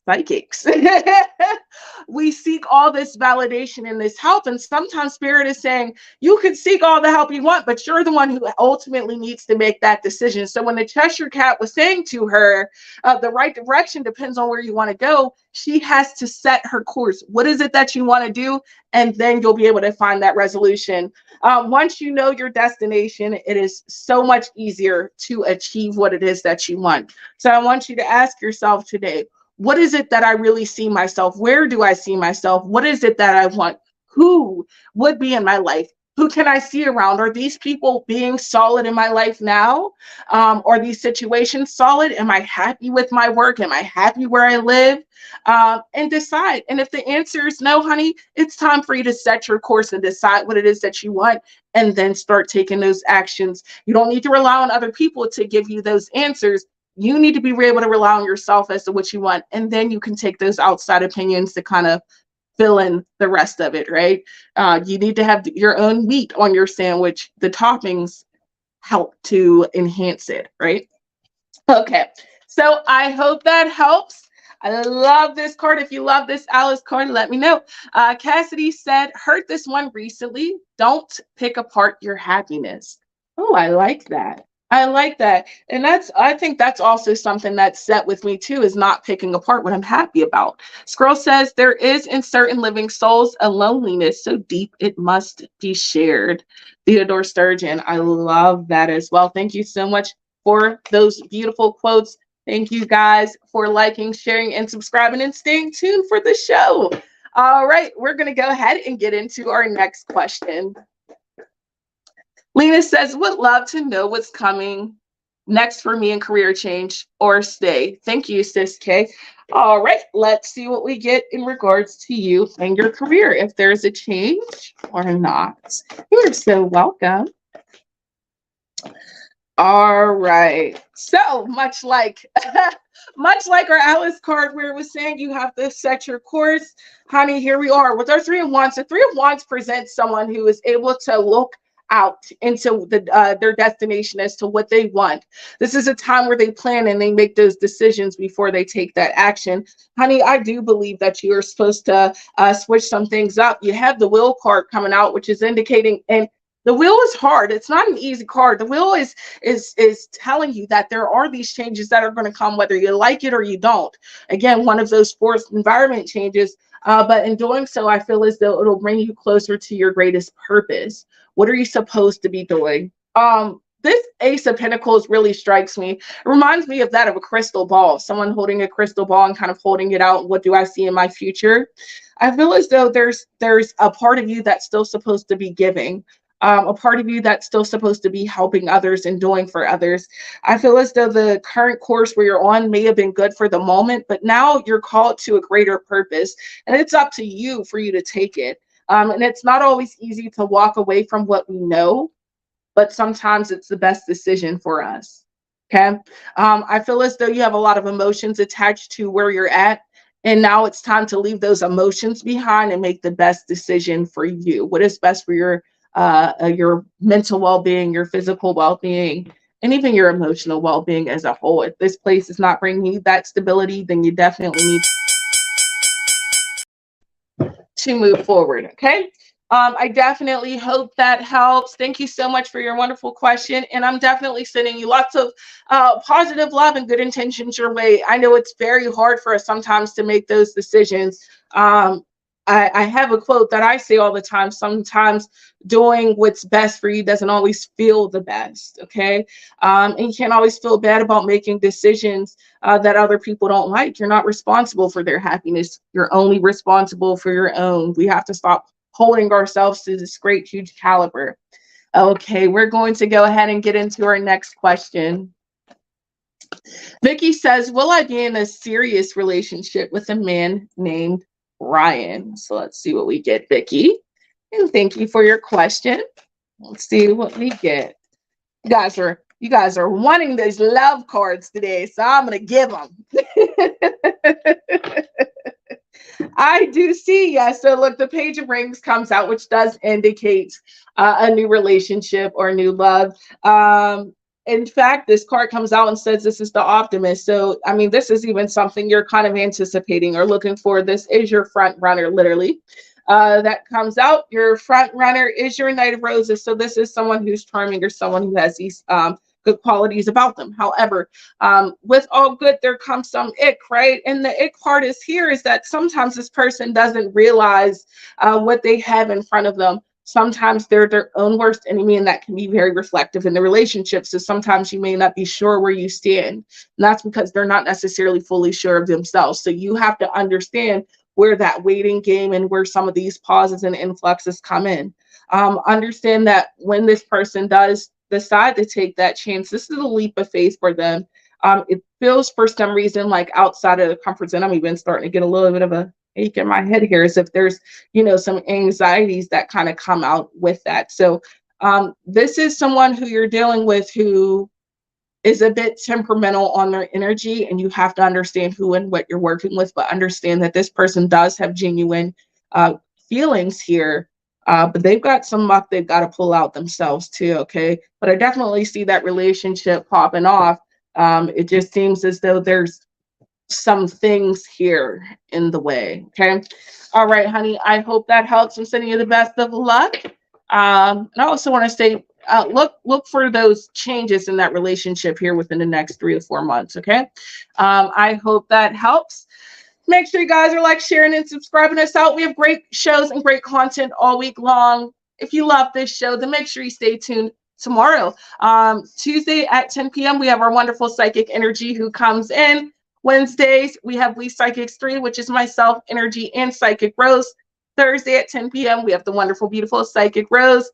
psychics. We seek all this validation and this help. And sometimes spirit is saying, you can seek all the help you want, but you're the one who ultimately needs to make that decision. So when the Cheshire Cat was saying to her, the right direction depends on where you want to go, she has to set her course. What is it that you want to do? And then you'll be able to find that resolution. Once you know your destination, it is so much easier to achieve what it is that you want. So I want you to ask yourself today, what is it that I really see myself? Where do I see myself? What is it that I want? Who would be in my life? Who can I see around? Are these people being solid in my life now? Are these situations solid? Am I happy with my work? Am I happy where I live? And decide. And if the answer is no, honey, it's time for you to set your course and decide what it is that you want, and then start taking those actions. You don't need to rely on other people to give you those answers. You need to be able to rely on yourself as to what you want. And then you can take those outside opinions to kind of fill in the rest of it, right? You need to have your own meat on your sandwich. The toppings help to enhance it, right? Okay, so I hope that helps. I love this card. If you love this Alice card, let me know. Cassidy said, heard this one recently. Don't pick apart your happiness. Oh, I like that. I like that. And I think that's also something that's set with me too, is not picking apart what I'm happy about. Scroll says, there is in certain living souls a loneliness so deep it must be shared. Theodore Sturgeon, I love that as well. Thank you so much for those beautiful quotes. Thank you guys for liking, sharing, and subscribing, and staying tuned for the show. All right, we're going to go ahead and get into our next question. Lena says, would love to know what's coming next for me in career change or stay. Thank you, Sis K. All right, let's see what we get in regards to you and your career, if there's a change or not. You're so welcome. All right. So much like our Alice card where it was saying you have to set your course, honey, here we are with our Three of Wands. The Three of Wands presents someone who is able to look out into their destination as to what they want. This is a time where they plan and they make those decisions before they take that action. Honey, I do believe that you are supposed to switch some things up. You have the Wheel card coming out, which is indicating, and the wheel is hard. It's not an easy card. The wheel is telling you that there are these changes that are going to come, whether you like it or you don't. Again, one of those forced environment changes. But in doing so, I feel as though it'll bring you closer to your greatest purpose. What are you supposed to be doing? This Ace of Pentacles really strikes me. It reminds me of that of a crystal ball, someone holding a crystal ball and kind of holding it out. What do I see in my future? I feel as though there's a part of you that's still supposed to be giving. A part of you that's still supposed to be helping others and doing for others. I feel as though the current course where you're on may have been good for the moment, but now you're called to a greater purpose, and it's up to you for you to take it. And it's not always easy to walk away from what we know, but sometimes it's the best decision for us. Okay. I feel as though you have a lot of emotions attached to where you're at. And now it's time to leave those emotions behind and make the best decision for you. What is best for your mental well-being, your physical well-being, and even your emotional well-being as a whole. If this place is not bringing you that stability, then you definitely need to move forward. Okay. I definitely hope that helps. Thank you so much for your wonderful question. And I'm definitely sending you lots of positive love and good intentions your way. I know it's very hard for us sometimes to make those decisions. I have a quote that I say all the time. Sometimes doing what's best for you doesn't always feel the best, okay? And you can't always feel bad about making decisions that other people don't like. You're not responsible for their happiness. You're only responsible for your own. We have to stop holding ourselves to this great, huge caliber. Okay, we're going to go ahead and get into our next question. Vicky says, will I be in a serious relationship with a man named Ryan? So let's see what we get, Vicky. And thank you for your question. Let's see what we get. You guys are wanting these love cards today, so I'm gonna give them. I do see, yes. So look, the Page of Rings comes out, which does indicate a new relationship or new love. in fact, this card comes out and says this is the optimist. So, I mean, this is even something you're kind of anticipating or looking for. This is your front runner, literally. That comes out. Your front runner is your Knight of Roses. So, this is someone who's charming or someone who has these good qualities about them. However, with all good, there comes some ick, right? And the ick part is here is that sometimes this person doesn't realize what they have in front of them. Sometimes they're their own worst enemy, and that can be very reflective in the relationship. So sometimes you may not be sure where you stand. And that's because they're not necessarily fully sure of themselves. So you have to understand where that waiting game and where some of these pauses and influxes come in. Understand that when this person does decide to take that chance, this is a leap of faith for them. It feels for some reason like outside of the comfort zone. I'm even starting to get a little bit of a ache in my head here, as if there's, some anxieties that kind of come out with that. So this is someone who you're dealing with who is a bit temperamental on their energy, and you have to understand who and what you're working with, but understand that this person does have genuine feelings here. But they've got some muck they've got to pull out themselves too, okay? But I definitely see that relationship popping off. It just seems as though there's some things here in the way, okay? All right, honey, I hope that helps. I'm sending you the best of luck. And I also want to say, look for those changes in that relationship here within the next 3 to 4 months, okay? I hope that helps. Make sure you guys are like, sharing, and subscribing us out. We have great shows and great content all week long. If you love this show, then make sure you stay tuned tomorrow. Tuesday at 10 p.m., we have our wonderful psychic energy who comes in. Wednesdays, we have We Psychics 3, which is myself, Energy, and Psychic Rose. Thursday at 10 p.m., we have the wonderful, beautiful Psychic Rose.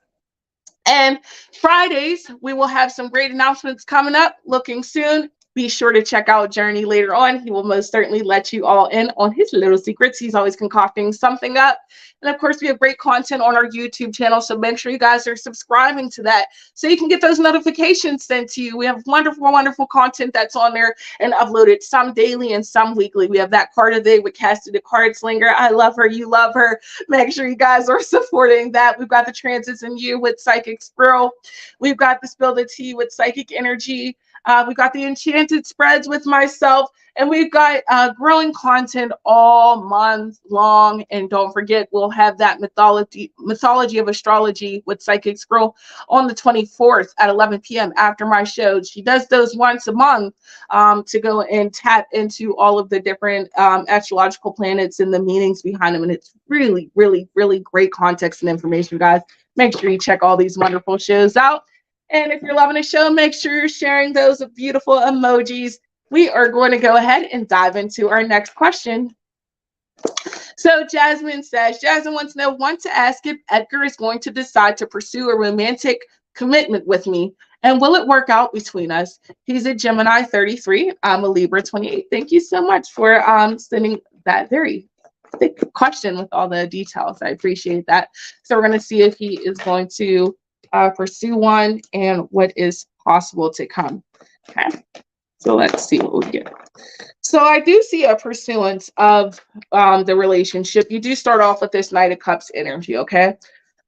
And Fridays, we will have some great announcements coming up, looking soon. Be sure to check out Journey later on. He will most certainly let you all in on his little secrets. He's always concocting something up. And of course, we have great content on our YouTube channel. So make sure you guys are subscribing to that so you can get those notifications sent to you. We have wonderful, wonderful content that's on there and uploaded, some daily and some weekly. We have that card of the day with Cassie the Card Slinger. I love her. You love her. Make sure you guys are supporting that. We've got the Transits in You with Psychic Squirrel. We've got the Spill the Tea with Psychic Energy. We've got the Enchanted Spreads with myself, and we've got growing content all month long. And don't forget, we'll have that mythology of astrology with Psychic Squirrel on the 24th at 11 p.m. after my show. She does those once a month to go and tap into all of the different astrological planets and the meanings behind them. And it's really, really, really great context and information, guys. Make sure you check all these wonderful shows out. And if you're loving the show, make sure you're sharing those beautiful emojis. We are going to go ahead and dive into our next question. So Jasmine wants to ask if Edgar is going to decide to pursue a romantic commitment with me, and will it work out between us? He's a Gemini 33. I'm a Libra 28. Thank you so much for sending that very thick question with all the details. I appreciate that. So we're going to see if he is going to pursue one and what is possible to come. Okay, so let's see what we get. So I do see a pursuance of the relationship. You do start off with this Knight of Cups energy, okay?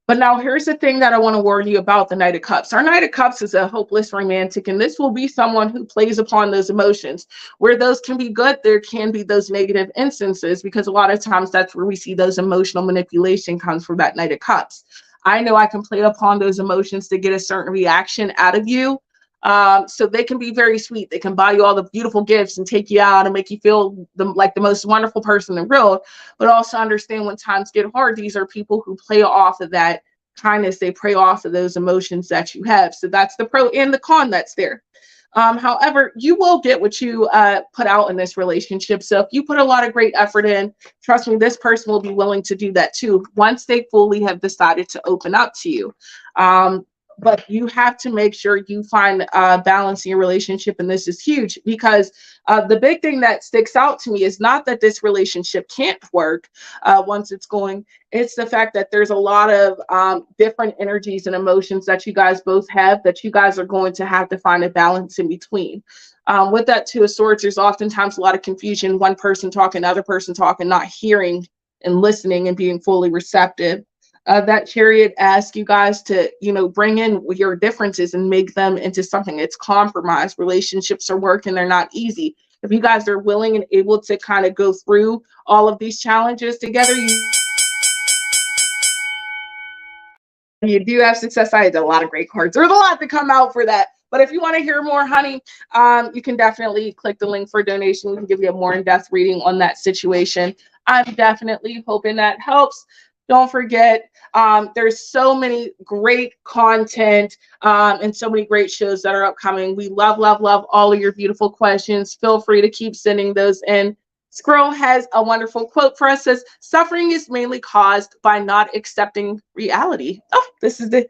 But now here's the thing that I want to warn you about the Knight of Cups. Our Knight of Cups is a hopeless romantic, and this will be someone who plays upon those emotions. Where those can be good, there can be those negative instances, because a lot of times that's where we see those emotional manipulation comes from that Knight of Cups. I know I can play upon those emotions to get a certain reaction out of you. So they can be very sweet. They can buy you all the beautiful gifts and take you out and make you feel like the most wonderful person in the world. But also understand when times get hard, these are people who play off of that kindness. They prey off of those emotions that you have. So that's the pro and the con that's there. However, you will get what you put out in this relationship. So if you put a lot of great effort in, trust me, this person will be willing to do that too once they fully have decided to open up to you. But you have to make sure you find balance in your relationship. And this is huge, because the big thing that sticks out to me is not that this relationship can't work once it's going. It's the fact that there's a lot of different energies and emotions that you guys both have that you guys are going to have to find a balance in between. With that Two of Swords, there's oftentimes a lot of confusion, one person talking, other person talking, not hearing and listening and being fully receptive. That chariot asks you guys to, bring in your differences and make them into something. It's compromise. Relationships are work and they're not easy. If you guys are willing and able to kind of go through all of these challenges together, you do have success. I had a lot of great cards. There's a lot to come out for that. But if you want to hear more, honey, you can definitely click the link for a donation. We can give you a more in-depth reading on that situation. I'm definitely hoping that helps. Don't forget, there's so many great content and so many great shows that are upcoming. We love, love, love all of your beautiful questions. Feel free to keep sending those in. Squirrel has a wonderful quote for us. Says, suffering is mainly caused by not accepting reality. Oh, this is the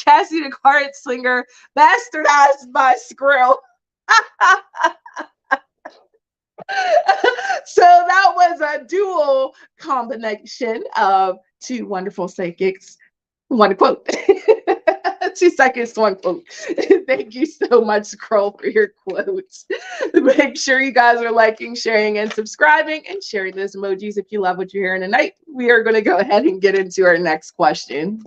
Cassie the card slinger bastardized by Squirrel. So that was a dual combination of two wonderful psychics. One quote. 2 seconds, one quote. Thank you so much, Scroll, for your quotes. Make sure you guys are liking, sharing, and subscribing, and sharing those emojis if you love what you're hearing tonight. We are going to go ahead and get into our next question.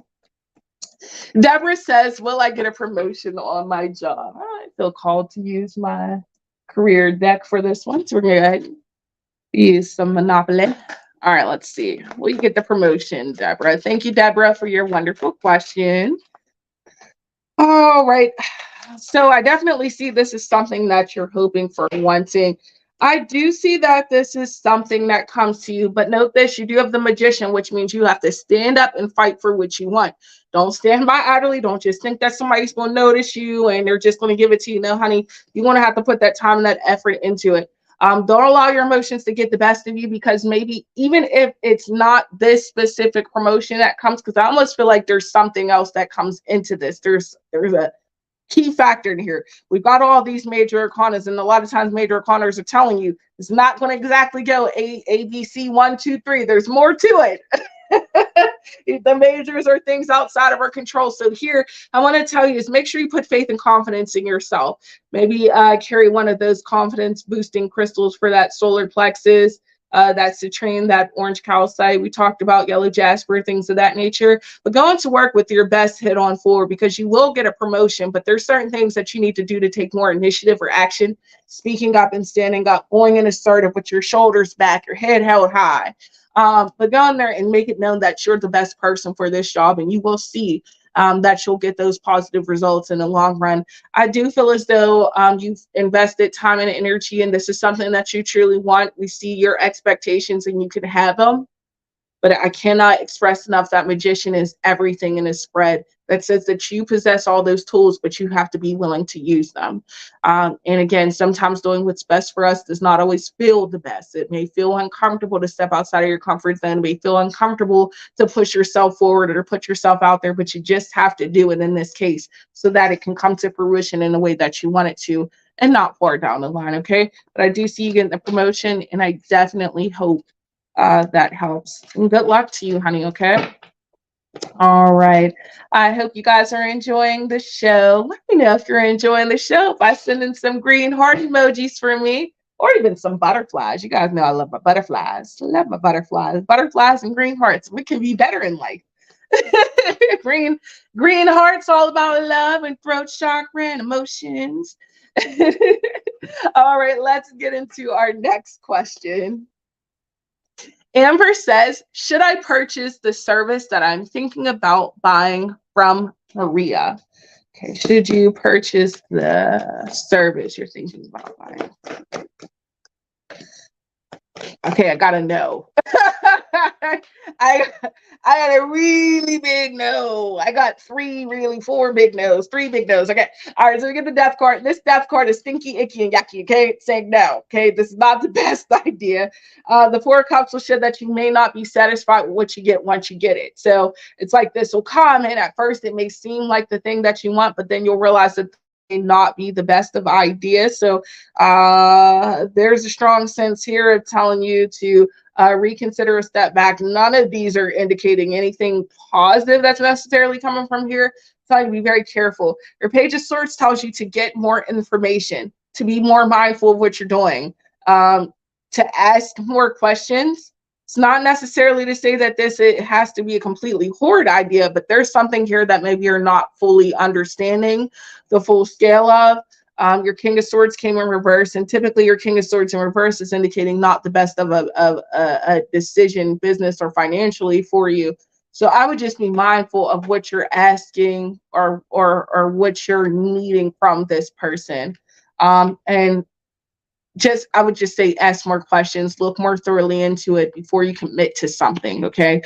Deborah says, will I get a promotion on my job? I feel called to use my career deck for this one. So we're going to go ahead and use some Monopoly. All right, let's see. Will you get the promotion, Deborah? Thank you, Deborah, for your wonderful question. All right. So I definitely see this is something that you're hoping for, wanting. I do see that this is something that comes to you, but note this, you do have the Magician, which means you have to stand up and fight for what you want. Don't stand by idly. Don't just think that somebody's going to notice you and they're just going to give it to you. No, honey, you're going to have to put that time and that effort into it. Don't allow your emotions to get the best of you, because maybe even if it's not this specific promotion that comes, because I almost feel like there's something else that comes into this. There's a key factor in here. We've got all these major arcanas, and a lot of times major arcanas are telling you it's not going to exactly go A, B, C, 1, 2, 3. There's more to it. The majors are things outside of our control. So here, I want to tell you is make sure you put faith and confidence in yourself. Maybe carry one of those confidence boosting crystals for that solar plexus. That's citrine, that orange calcite. We talked about yellow jasper, things of that nature. But go into work with your best head on forward, because you will get a promotion, but there's certain things that you need to do to take more initiative or action. Speaking up and standing up, going in assertive with your shoulders back, your head held high. But go in there and make it known that you're the best person for this job, and you will see that you'll get those positive results in the long run. I do feel as though you've invested time and energy, and this is something that you truly want. We see your expectations and you can have them. But I cannot express enough that Magician is everything in a spread that says that you possess all those tools, but you have to be willing to use them. And again, sometimes doing what's best for us does not always feel the best. It may feel uncomfortable to step outside of your comfort zone. It may feel uncomfortable to push yourself forward or put yourself out there, but you just have to do it in this case so that it can come to fruition in the way that you want it to, and not far down the line, okay? But I do see you getting the promotion, and I definitely hope that helps. And good luck to you, honey, okay? All right. I hope you guys are enjoying the show. Let me know if you're enjoying the show by sending some green heart emojis for me, or even some butterflies. You guys know I love my butterflies. Love my butterflies. Butterflies and green hearts. We can be better in life. green hearts, all about love and throat chakra and emotions. All right, let's get into our next question. Amber says, should I purchase the service that I'm thinking about buying from Maria? Okay, should you purchase the service you're thinking about buying? Okay, I gotta know. I got a really big no. I got 4 big no's, 3 big no's. Okay. All right, so we get the death card. This death card is stinky, icky, and yucky. Okay, it's saying no. Okay, this is not the best idea. The 4 of Cups will show that you may not be satisfied with what you get once you get it. So it's like this will come, and at first it may seem like the thing that you want, but then you'll realize that may not be the best of ideas. So there's a strong sense here of telling you to reconsider, a step back. None of these are indicating anything positive that's necessarily coming from here. It's telling you to be very careful. Your Page of Swords tells you to get more information, to be more mindful of what you're doing, to ask more questions, It's not necessarily to say that it has to be a completely horrid idea, but there's something here that maybe you're not fully understanding the full scale of. Your King of Swords came in reverse, and typically your King of Swords in reverse is indicating not the best of a decision, business or financially for you. So I would just be mindful of what you're asking or what you're needing from this person. And I would just say ask more questions, look more thoroughly into it before you commit to something. Okay.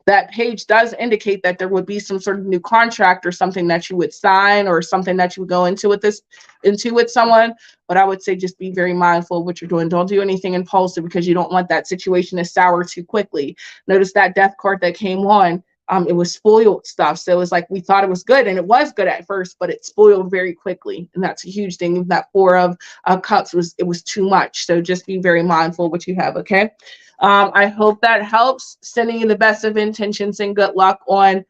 That page does indicate that there would be some sort of new contract or something that you would sign or something that you would go into with someone. But I would say just be very mindful of what you're doing. Don't do anything impulsive because you don't want that situation to sour too quickly. Notice that death card that came on. It was spoiled stuff. So it was like we thought it was good, and it was good at first, but it spoiled very quickly. And that's a huge thing. That Four of Cups was too much. So just be very mindful of what you have, okay? I hope that helps. Sending you the best of intentions and good luck on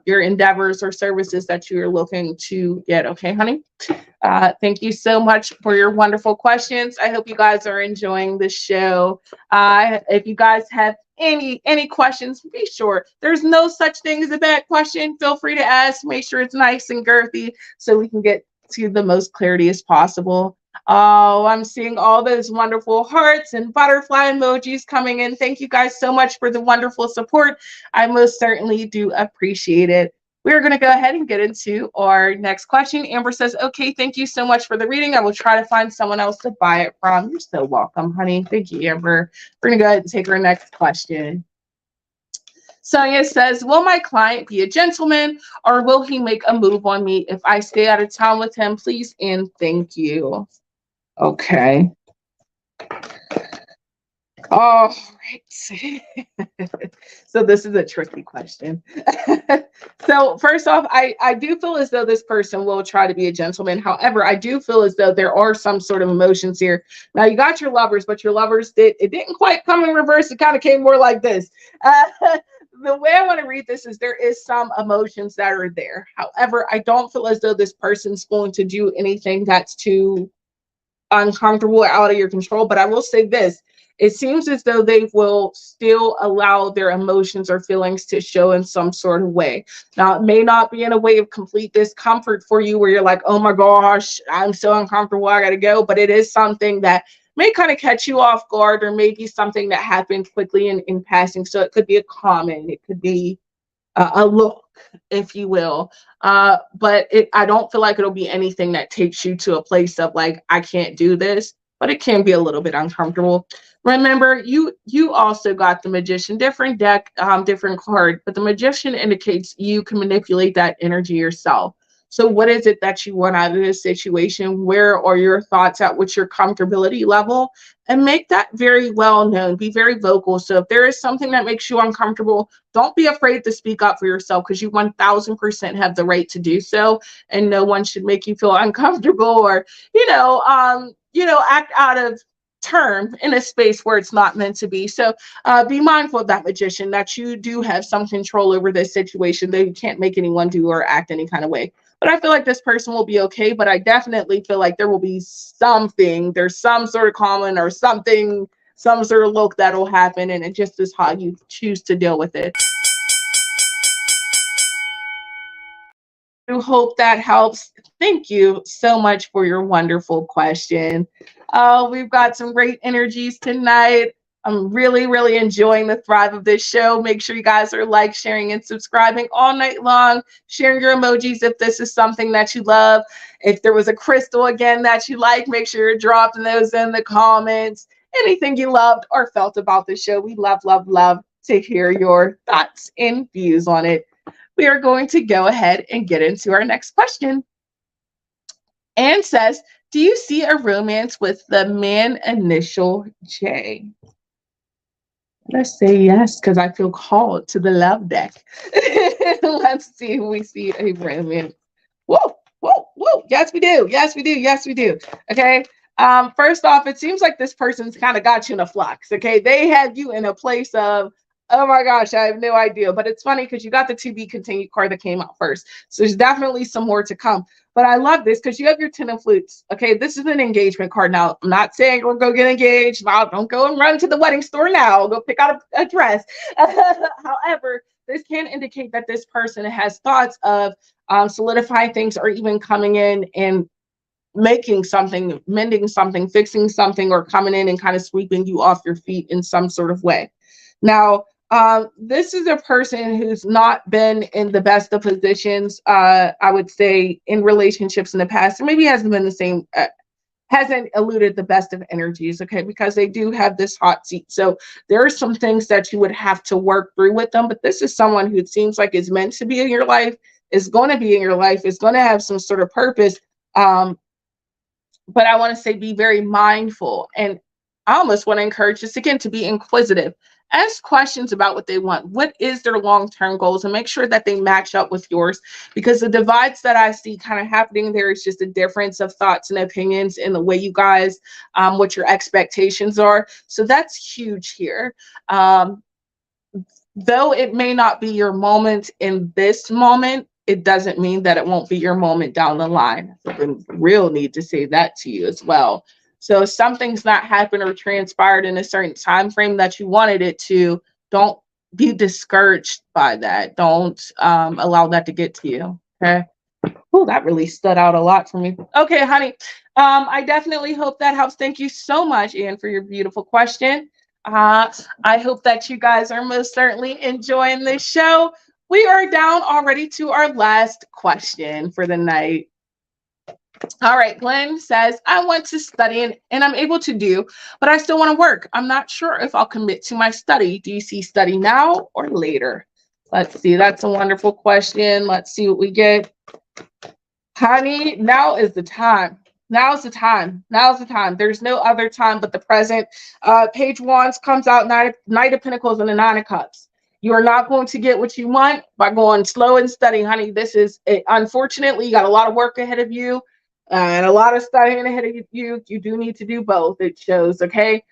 your endeavors or services that you're looking to get, okay, honey? Thank you so much for your wonderful questions. I hope you guys are enjoying the show. If you guys have any questions, be sure there's no such thing as a bad question. Feel free to ask. Make sure it's nice and girthy so we can get to the most clarity as possible. Oh, I'm seeing all those wonderful hearts and butterfly emojis coming in. Thank you guys so much for the wonderful support. I most certainly do appreciate it. We're going to go ahead and get into our next question. Amber says, okay, thank you so much for the reading. I will try to find someone else to buy it from. You're so welcome, honey. Thank you, Amber. We're going to go ahead and take our next question. Sonia says, will my client be a gentleman or will he make a move on me if I stay out of town with him? Please and thank you. Okay. All right. So this is a tricky question. So first off, I do feel as though this person will try to be a gentleman. However, I do feel as though there are some sort of emotions here. Now you got your Lovers, but your Lovers didn't quite come in reverse. It kind of came more like this. The way I want to read this is there is some emotions that are there. However, I don't feel as though this person's going to do anything that's too uncomfortable, out of your control. But I will say this, it seems as though they will still allow their emotions or feelings to show in some sort of way. Now, it may not be in a way of complete discomfort for you where you're like, oh my gosh, I'm so uncomfortable, I gotta go. But it is something that may kind of catch you off guard, or maybe something that happens quickly in passing. So it could be a comment, it could be a look, if you will. But I don't feel like it'll be anything that takes you to a place of like, I can't do this, but it can be a little bit uncomfortable. Remember, you also got the Magician, different deck, different card, but the Magician indicates you can manipulate that energy yourself. So what is it that you want out of this situation? Where are your thoughts at? What's your comfortability level? And make that very well known. Be very vocal. So if there is something that makes you uncomfortable, don't be afraid to speak up for yourself, because you 1000% have the right to do so. And no one should make you feel uncomfortable or, act out of term in a space where it's not meant to be. So be mindful of that, Magician, that you do have some control over this situation, that you can't make anyone do or act any kind of way. But I feel like this person will be okay. But I definitely feel like there will be something, there's some sort of comment or something, some sort of look that'll happen. And it just is how you choose to deal with it. I hope that helps. Thank you so much for your wonderful question. We've got some great energies tonight. I'm really, really enjoying the thrive of this show. Make sure you guys are like, sharing, and subscribing all night long. Sharing your emojis if this is something that you love. If there was a crystal again that you like, make sure you're dropping those in the comments. Anything you loved or felt about the show, we love, love, love to hear your thoughts and views on it. We are going to go ahead and get into our next question. Anne says, do you see a romance with the man initial J? Let's say yes, because I feel called to the love deck. Let's see if we see a romance. Whoa, whoa, whoa. Yes, we do. Yes, we do. Yes, we do. Okay. First off, it seems like this person's kind of got you in a flux. Okay. They had you in a place of, Oh my gosh, I have no idea. But it's funny because you got the to be continued card that came out first. So there's definitely some more to come. But I love this because you have your 10 of flutes. Okay, this is an engagement card. Now, I'm not saying we'll go get engaged. Now, don't go and run to the wedding store now. Go pick out a dress. However, this can indicate that this person has thoughts of solidifying things or even coming in and making something, mending something, fixing something, or coming in and kind of sweeping you off your feet in some sort of way. Now, this is a person who's not been in the best of positions, I would say, in relationships in the past, or maybe hasn't been the same, hasn't eluded the best of energies, okay, because they do have this hot seat. So there are some things that you would have to work through with them, but this is someone who it seems like is meant to be in your life, is going to be in your life, is going to have some sort of purpose. But I want to say be very mindful. And I almost want to encourage this again to be inquisitive. Ask questions about what they want. What is their long-term goals? And make sure that they match up with yours. Because the divides that I see kind of happening there is just a difference of thoughts and opinions in the way you guys, what your expectations are. So that's huge here. Though it may not be your moment in this moment, it doesn't mean that it won't be your moment down the line. So I real need to say that to you as well. So if something's not happened or transpired in a certain time frame that you wanted it to, don't be discouraged by that. Don't allow that to get to you. Okay. Oh, that really stood out a lot for me. Okay, honey. I definitely hope that helps. Thank you so much, Anne, for your beautiful question. I hope that you guys are most certainly enjoying this show. We are down already to our last question for the night. All right, Glenn says, I want to study and I'm able to do, but I still want to work. I'm not sure if I'll commit to my study. Do you see study now or later? Let's see. That's a wonderful question. Let's see what we get. Honey, now is the time. Now's the time. Now's the time. There's no other time but the present. Page Wands comes out, Knight of Pentacles and the Nine of Cups. You are not going to get what you want by going slow and studying, honey. This is, unfortunately, you got a lot of work ahead of you and a lot of studying ahead of you. You do need to do both, it shows, okay?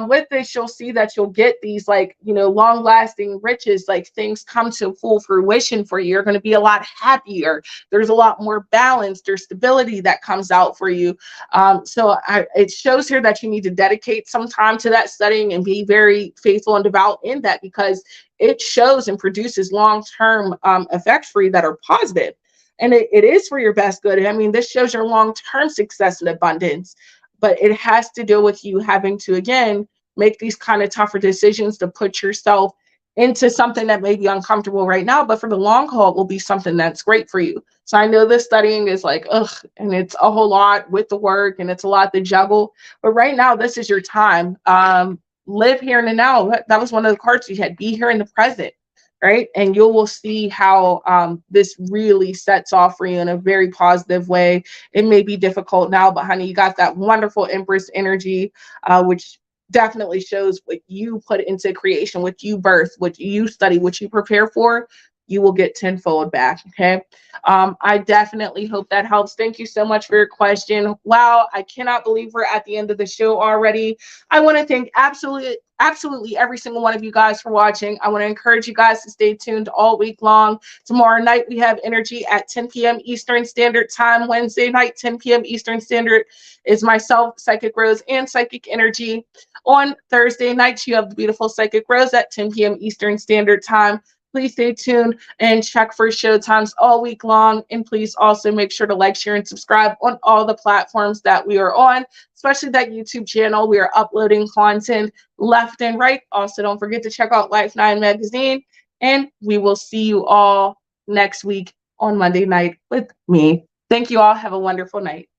With this, you'll see that you'll get these long lasting riches, like things come to full fruition for you. You're going to be a lot happier. There's a lot more balance. There's stability that comes out for you. It shows here that you need to dedicate some time to that studying and be very faithful and devout in that, because it shows and produces long-term effects for you that are positive. And it is for your best good. I mean, this shows your long-term success and abundance. But it has to do with you having to, again, make these kind of tougher decisions to put yourself into something that may be uncomfortable right now, but for the long haul, it will be something that's great for you. So I know this studying is like, ugh, and it's a whole lot with the work and it's a lot to juggle. But right now, this is your time. Live here and now. That was one of the cards you had. Be here in the present. Right. And you will see how this really sets off for you in a very positive way. It may be difficult now, but honey, you got that wonderful Empress energy, which definitely shows what you put into creation, what you birth, what you study, what you prepare for. You will get tenfold back. Okay. I definitely hope that helps. Thank you so much for your question. Wow. I cannot believe we're at the end of the show already. I want to thank absolutely every single one of you guys for watching. I want to encourage you guys to stay tuned all week long. Tomorrow night, we have energy at 10 p.m. Eastern Standard Time. Wednesday night, 10 p.m. Eastern Standard is myself, Psychic Rose, and Psychic Energy. On Thursday nights, you have the beautiful Psychic Rose at 10 p.m. Eastern Standard Time. Please stay tuned and check for show times all week long. And please also make sure to like, share, and subscribe on all the platforms that we are on, especially that YouTube channel. We are uploading content left and right. Also, don't forget to check out Life 9 magazine. And we will see you all next week on Monday night with me. Thank you all. Have a wonderful night.